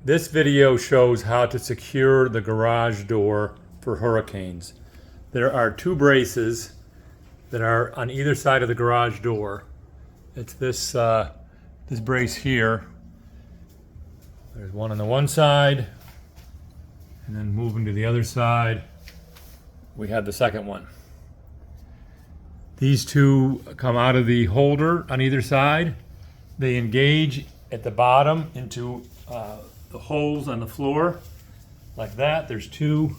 This video shows how to secure the garage door for hurricanes. There are two braces that are on either side of the garage door. It's this brace here. There's one on the one side, and then moving to the other side, we have the second one. These two come out of the holder on either side. They engage at the bottom into the holes on the floor, like that. There's two.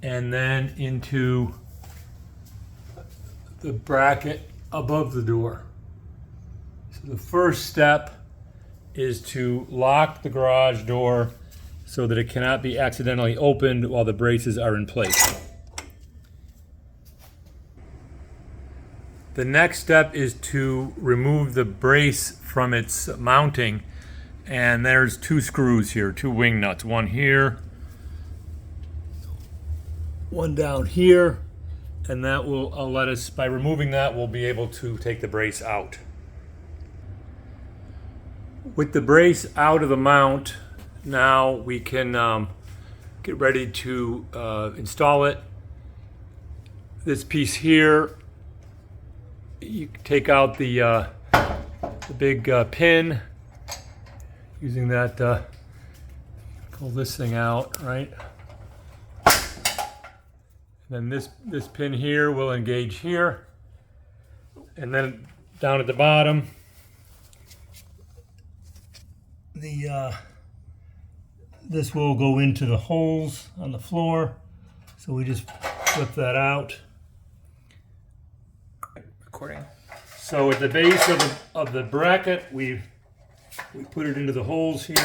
And then into the bracket above the door. So the first step is to lock the garage door so that it cannot be accidentally opened while the braces are in place. The next step is to remove the brace from its mounting, and there's two screws here, two wing nuts, one here, one down here, and that will let us, by removing that, we'll be able to take the brace out. With the brace out of the mount, now we can get ready to install it. This piece here, you take out the big pin, using that, pull this thing out, right? And then this pin here will engage here, and then down at the bottom, this will go into the holes on the floor. So we just flip that out. Recording. So at the base of the bracket, we put it into the holes here.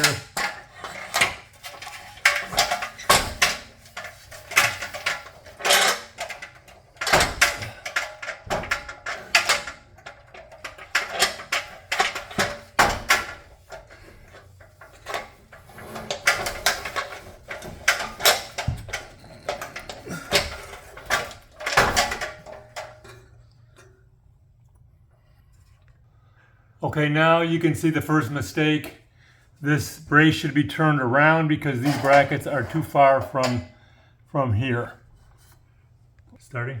Okay, now you can see the first mistake. This brace should be turned around because these brackets are too far from here. Starting.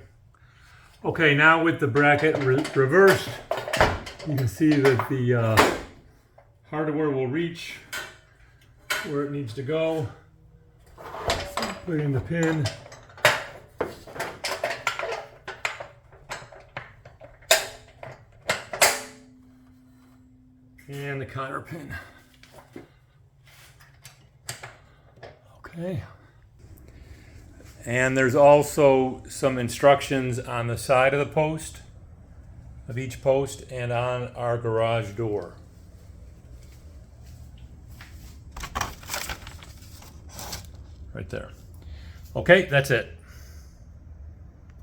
Okay, now with the bracket reversed, you can see that the hardware will reach where it needs to go. Put in the pin. And the counter pin. Okay. And there's also some instructions on the side of the post, of each post, and on our garage door. Right there. Okay, that's it.